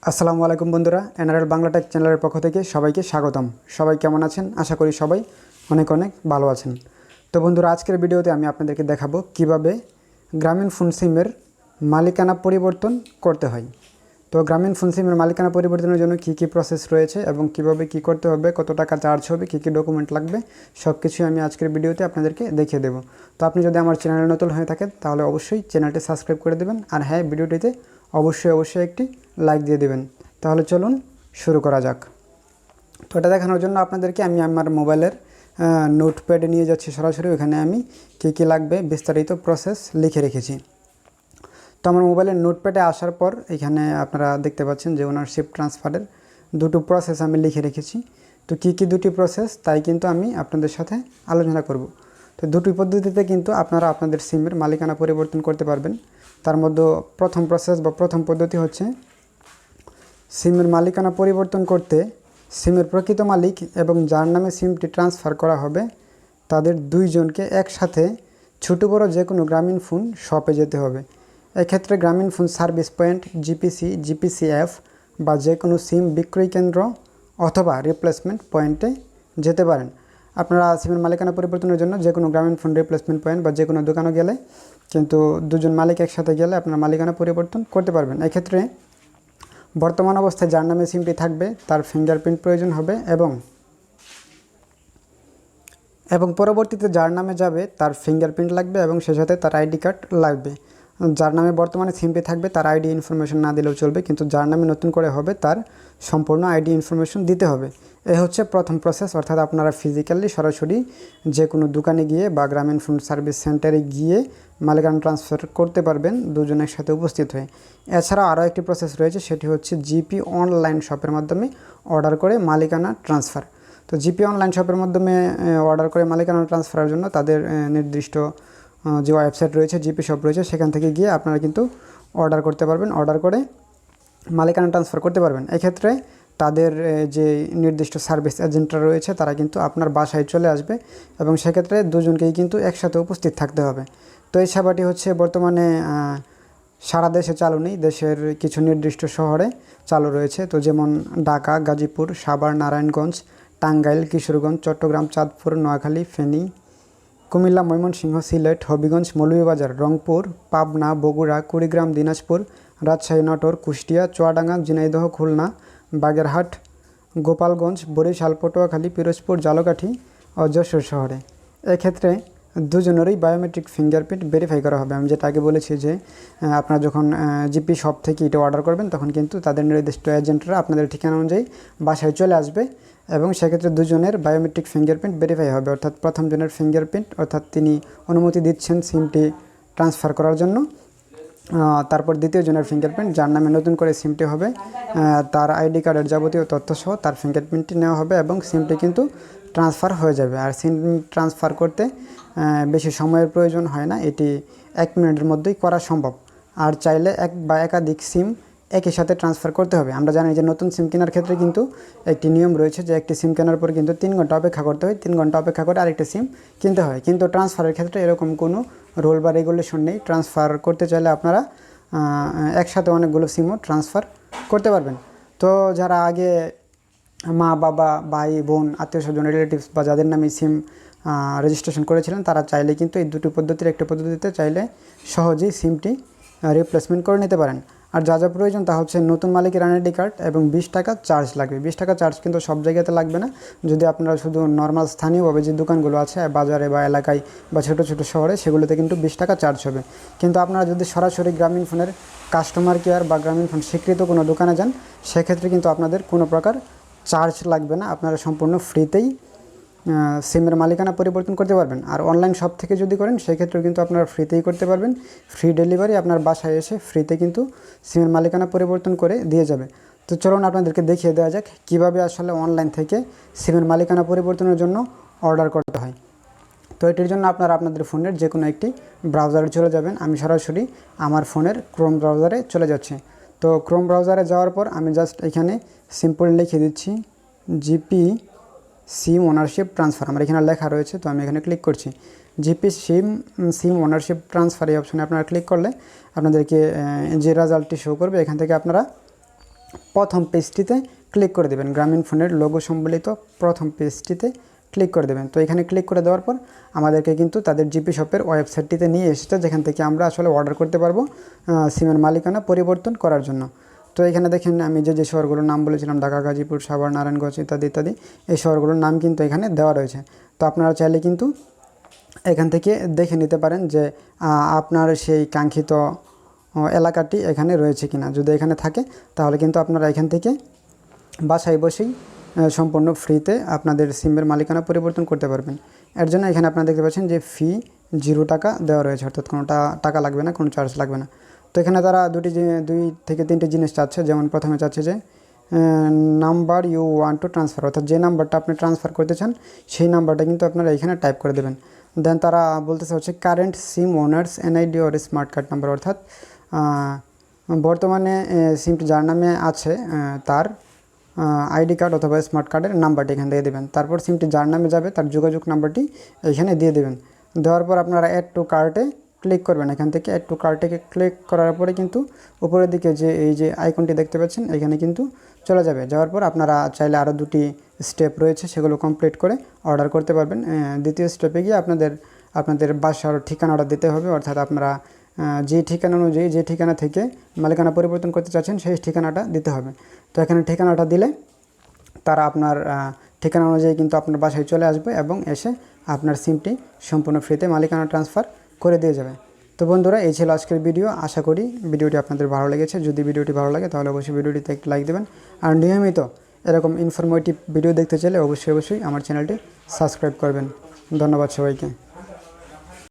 আসসালামু আলাইকুম বন্ধুরা, এনআরএল বাংলা টেক চ্যানেলের পক্ষ থেকে সবাইকে স্বাগতম। সবাই কেমন আছেন? আশা করি সবাই অনেক ভালো আছেন। তো বন্ধুরা, আজকের ভিডিওতে আমি আপনাদেরকে দেখাবো কিভাবে গ্রামীণ ফোন সিমের মালিকানা পরিবর্তন করতে হয়। তো গ্রামীণ ফোন সিমের মালিকানা পরিবর্তনের জন্য কী কী প্রসেস রয়েছে এবং কিভাবে কি করতে হবে, কত টাকা চার্জ হবে, কী কী ডকুমেন্ট লাগবে, সব কিছুই আমি আজকের ভিডিওতে আপনাদেরকে দেখিয়ে দেবো। তো আপনি যদি আমার চ্যানেলে নতুন হয়ে থাকেন তাহলে অবশ্যই চ্যানেলটি সাবস্ক্রাইব করে দেবেন, আর হ্যাঁ, ভিডিওটিতে অবশ্যই একটি লাইক দিয়ে দেবেন। তাহলে চলুন শুরু করা যাক। তো এটা দেখানোর জন্য আপনাদেরকে আমি আমার মোবাইলের নোটপ্যাডে নিয়ে যাচ্ছি সরাসরি। ওখানে আমি কী কী লাগবে বিস্তারিত প্রসেস লিখে রেখেছি। তো আমার মোবাইলের নোটপ্যাডে আসার পর এখানে আপনারা দেখতে পাচ্ছেন যে ওনারশিপ ট্রান্সফারের দুটো প্রসেস আমি লিখে রেখেছি। তো কী কী দুটি প্রসেস তাই কিন্তু আমি আপনাদের সাথে আলোচনা করব। তো দুটি পদ্ধতিতে কিন্তু আপনারা আপনাদের সিমের মালিকানা পরিবর্তন করতে পারবেন। তার মধ্যে প্রথম প্রসেস বা প্রথম পদ্ধতি হচ্ছে, সিমের মালিকানা পরিবর্তন করতে সিমের প্রকৃত মালিক এবং যার নামে সিমটি ট্রান্সফার করা হবে তাদের দুইজনকে একসাথে ছোটো বড়ো যে কোনো গ্রামীণ ফোন শপে যেতে হবে। এক্ষেত্রে গ্রামীণ ফোন সার্ভিস পয়েন্ট, জিপিসি, জিপিসিএফ বা যে কোনো সিম বিক্রয় কেন্দ্র অথবা রিপ্লেসমেন্ট পয়েন্টে যেতে পারেন। আপনারা সিমের মালিকানা পরিবর্তনের জন্য যে কোনো গ্রামীণ ফোন রিপ্লেসমেন্ট পয়েন্ট বা যে কোনো দোকানে গেলে কিন্তু দুজন মালিক একসাথে গেলে আপনার মালিকানা পরিবর্তন করতে পারবেন। এক্ষেত্রে বর্তমান অবস্থায় যার নামে সিমটি থাকবে তার ফিঙ্গারপ্রিন্ট প্রয়োজন হবে এবং পরবর্তীতে যার নামে যাবে তার ফিঙ্গারপ্রিন্ট লাগবে এবং সে সাথে তার আইডি কার্ড লাগবে। যার নামে বর্তমানে সিমটি থাকবে তার আইডি ইনফরমেশন না দিলেও চলবে, কিন্তু যার নামে নতুন করে হবে তার সম্পূর্ণ আইডি ইনফরমেশন দিতে হবে। এ হচ্ছে প্রথম প্রসেস, অর্থাৎ আপনারা ফিজিক্যালি সরাসরি যে কোনো দোকানে গিয়ে বা গ্রামীণ ফোন সার্ভিস সেন্টারে গিয়ে মালিকানা ট্রান্সফার করতে পারবেন দুজন একসাথে উপস্থিত হয়ে। এছাড়াও আরও একটি প্রসেস রয়েছে, সেটি হচ্ছে জিপি অনলাইন শপের মাধ্যমে অর্ডার করে মালিকানা ট্রান্সফার। তো জিপি অনলাইন শপের মাধ্যমে অর্ডার করে মালিকানা ট্রান্সফারের জন্য তাদের নির্দিষ্ট যে ওয়েবসাইট রয়েছে, জিপি শপ রয়েছে, সেখান থেকে গিয়ে আপনারা কিন্তু অর্ডার করতে পারবেন, অর্ডার করে মালিকানা ট্রান্সফার করতে পারবেন। এক্ষেত্রে তাদের যে নির্দিষ্ট সার্ভিস এজেন্টরা রয়েছে তারা কিন্তু আপনার বাসায় চলে আসবে এবং সেক্ষেত্রে দুজনকেই কিন্তু একসাথে উপস্থিত থাকতে হবে। তো এই সেবাটি হচ্ছে বর্তমানে সারা দেশে চালু নেই, দেশের কিছু নির্দিষ্ট শহরে চালু রয়েছে। তো যেমন ঢাকা, গাজীপুর, সাভার, নারায়ণগঞ্জ, টাঙ্গাইল, কিশোরগঞ্জ, চট্টগ্রাম, চাঁদপুর, নোয়াখালী, ফেনী, কুমিল্লা, ময়মনসিংহ, সিলেট, হবিগঞ্জ, মৌলভীবাজার, রংপুর, পাবনা, বগুড়া, কুড়িগ্রাম, দিনাজপুর, রাজশাহী, নাটোর, কুষ্টিয়া, চুয়াডাঙ্গা, ঝিনাইদহ, খুলনা, বাগেরহাট, গোপালগঞ্জ, বরিশাল, পটুয়াখালী, পিরোজপুর, ঝালকাঠি ও যশোর শহরে। এক্ষেত্রে দুজনেরই বায়োমেট্রিক ফিঙ্গারপ্রিন্ট ভেরিফাই করা হবে। আমি যেটা আগে বলেছি যে আপনারা যখন জিপি শপ থেকে এটা অর্ডার করবেন তখন কিন্তু তাদের নির্দিষ্ট এজেন্টরা আপনাদের ঠিকানা অনুযায়ী বাসায় চলে আসবে এবং সেক্ষেত্রে দুজনের বায়োমেট্রিক ফিঙ্গারপ্রিন্ট ভেরিফাই হবে। অর্থাৎ প্রথম জনের ফিঙ্গারপ্রিন্ট, অর্থাৎ তিনি অনুমতি দিচ্ছেন সিমটি ট্রান্সফার করার জন্য। তারপর দ্বিতীয় জনের ফিঙ্গারপ্রিন্ট, যার নামে নতুন করে সিমটি হবে তার আইডি কার্ডের যাবতীয় তথ্যসহ তার ফিঙ্গারপ্রিন্টটি নেওয়া হবে এবং সিমটি কিন্তু ট্রান্সফার হয়ে যাবে। আর সিম ট্রান্সফার করতে বেশি সময়ের প্রয়োজন হয় না, এটি 1 মিনিটের মধ্যেই করা সম্ভব। আর চাইলে এক বা একাধিক সিম একই সাথে ট্রান্সফার করতে হবে। আমরা জানি যে নতুন সিম কেনার ক্ষেত্রে কিন্তু একটি নিয়ম রয়েছে যে একটি সিম কেনার পর কিন্তু 3 ঘন্টা অপেক্ষা করতে হয়, 3 ঘন্টা অপেক্ষা করে আরেকটা সিম কিনতে হয়। কিন্তু ট্রান্সফারের ক্ষেত্রে এরকম কোনো রুল বা রেগুলেশন নেই। ট্রান্সফার করতে চাইলে আপনারা একসাথে অনেকগুলো সিমও ট্রান্সফার করতে পারবেন। তো যারা আগে মা, বাবা, ভাই, বোন, আত্মীয় স্বজন, রিলেটিভস বা যাদের নামে সিম রেজিস্ট্রেশন করেছিলেন তারা চাইলে কিন্তু এই দুটি পদ্ধতির একটা পদ্ধতিতে চাইলে সহজেই সিমটি রিপ্লেসমেন্ট করে নিতে পারেন। আর যা যা প্রয়োজন তা হচ্ছে নতুন মালিকের আইডি কার্ড এবং 20 টাকা চার্জ লাগবে। 20 টাকা চার্জ কিন্তু সব জায়গাতে লাগবে না। যদি আপনারা শুধু নর্মাল স্থানীয়ভাবে যে দোকানগুলো আছে বাজারে বা এলাকায় বা ছোটো ছোটো শহরে, সেগুলোতে কিন্তু 20 টাকা চার্জ হবে। কিন্তু আপনারা যদি সরাসরি গ্রামীণ ফোনের কাস্টমার কেয়ার বা গ্রামীণ ফোন স্বীকৃত কোনো দোকানে যান সেক্ষেত্রে কিন্তু আপনাদের কোনো প্রকার চার্জ লাগবে না, আপনারা সম্পূর্ণ ফ্রিতেই সিমের মালিকানা পরিবর্তন করতে পারবেন। আর অনলাইন শপ থেকে যদি করেন সেক্ষেত্রেও কিন্তু আপনারা ফ্রিতেই করতে পারবেন। ফ্রি ডেলিভারি আপনার বাসায় এসে ফ্রিতে কিন্তু সিমের মালিকানা পরিবর্তন করে দিয়ে যাবে। তো চলুন আপনাদেরকে দেখিয়ে দেওয়া যাক কীভাবে আসলে অনলাইন থেকে সিমের মালিকানা পরিবর্তনের জন্য অর্ডার করতে হয়। তো এটির জন্য আপনারা আপনাদের ফোনের যে কোনো একটি ব্রাউজারে চলে যাবেন। আমি সরাসরি আমার ফোনের ক্রোম ব্রাউজারে চলে যাচ্ছি। তো ক্রোম ব্রাউজারে যাওয়ার পর আমি জাস্ট এখানে সিম্পল লিখে দিচ্ছি জিপি সিম ওনারশিপ ট্রান্সফার। আমার এখানে লেখা রয়েছে, তো আমি এখানে ক্লিক করছি। জিপি সিম ওনারশিপ ট্রান্সফার এই অপশনে আপনারা ক্লিক করলে আপনাদেরকে যে রেজাল্টটি শো করবে এখান থেকে আপনারা প্রথম পেজটিতে ক্লিক করে দেবেন, গ্রামীণ ফোনের লোগো সম্বলিত প্রথম পেজটিতে ক্লিক করে দেবেন। তো এখানে ক্লিক করে দেওয়ার পর আমাদেরকে কিন্তু তাদের জিপি শপের ওয়েবসাইটটিতে নিয়ে এসেছে, যেখান থেকে আমরা আসলে অর্ডার করতে পারবো সিমের মালিকানা পরিবর্তন করার জন্য। তো এখানে দেখেন আমি যে শহরগুলোর নাম বলেছিলাম, ঢাকা, গাজীপুর, সাভার, নারায়ণগঞ্জ ইত্যাদি ইত্যাদি, এই শহরগুলোর নাম কিন্তু এখানে দেওয়া রয়েছে। তো আপনারা চাইলে কিন্তু এখান থেকে দেখে নিতে পারেন যে আপনার সেই কাঙ্ক্ষিত এলাকাটি এখানে রয়েছে কিনা। যদি এখানে থাকে তাহলে কিন্তু আপনারা এখান থেকে বাসায় বসেই সম্পূর্ণ ফ্রিতে আপনাদের সিমের মালিকানা পরিবর্তন করতে পারবেন। এর জন্য এখানে আপনারা দেখতে পাচ্ছেন যে ফি 0 টাকা দেওয়া রয়েছে, অর্থাৎ কোনো টাকা লাগবে না, কোনো চার্জ লাগবে না। তো এখানে তারা 2 থেকে 3টে জিনিস চাচ্ছে। যেমন প্রথমে চাচ্ছে যে number you want to transfer, অর্থাৎ যে নাম্বারটা আপনি ট্রান্সফার করতে চান সেই নাম্বারটা কিন্তু আপনারা এখানে টাইপ করে দেবেন। দেন তারা বলতেছে হচ্ছে কারেন্ট সিম ওনার্স এনআইডি ওর স্মার্ট কার্ড নাম্বার, অর্থাৎ বর্তমানে সিমটি যার নামে আছে তার আইডি কার্ড অথবা স্মার্ট কার্ডের নাম্বারটি এখানে দিয়ে দেবেন। তারপর সিমটি যার নামে যাবে তার যোগাযোগ নাম্বারটি এখানে দিয়ে দেবেন। দেওয়ার পর আপনারা অ্যাড টু কার্টে ক্লিক করবেন। এখান থেকে অ্যাড টু কার্টে ক্লিক করার পরে কিন্তু উপরের দিকে যে এই যে আইকনটি দেখতে পাচ্ছেন এখানে কিন্তু চলে যাবে। যাওয়ার পর আপনারা চাইলে আরও 2টি স্টেপ রয়েছে, সেগুলো কমপ্লিট করে অর্ডার করতে পারবেন। দ্বিতীয় স্টেপে গিয়ে আপনাদের বাসার ঠিকানাটা দিতে হবে, অর্থাৎ আপনারা যে ঠিকানা অনুযায়ী যে ঠিকানা থেকে মালিকানা পরিবর্তন করতে চাচ্ছেন সেই ঠিকানাটা দিতে হবে। তো এখানে ঠিকানাটা দিলে তারা আপনার ঠিকানা অনুযায়ী কিন্তু আপনার বাসায় চলে আসবে এবং এসে আপনার সিমটি সম্পূর্ণ ফ্রিতে মালিকানা ট্রান্সফার করে দিয়ে যাবে। তো বন্ধুরা, এই ছিল আজকের ভিডিও। আশা করি ভিডিওটি আপনাদের ভালো লেগেছে। যদি ভিডিওটি ভালো লাগে তাহলে অবশ্যই ভিডিওটিতে একটি লাইক দেবেন। আর নিয়মিত এরকম ইনফরমেটিভ ভিডিও দেখতে চাইলে অবশ্যই আমার চ্যানেলটি সাবস্ক্রাইব করবেন। ধন্যবাদ সবাইকে।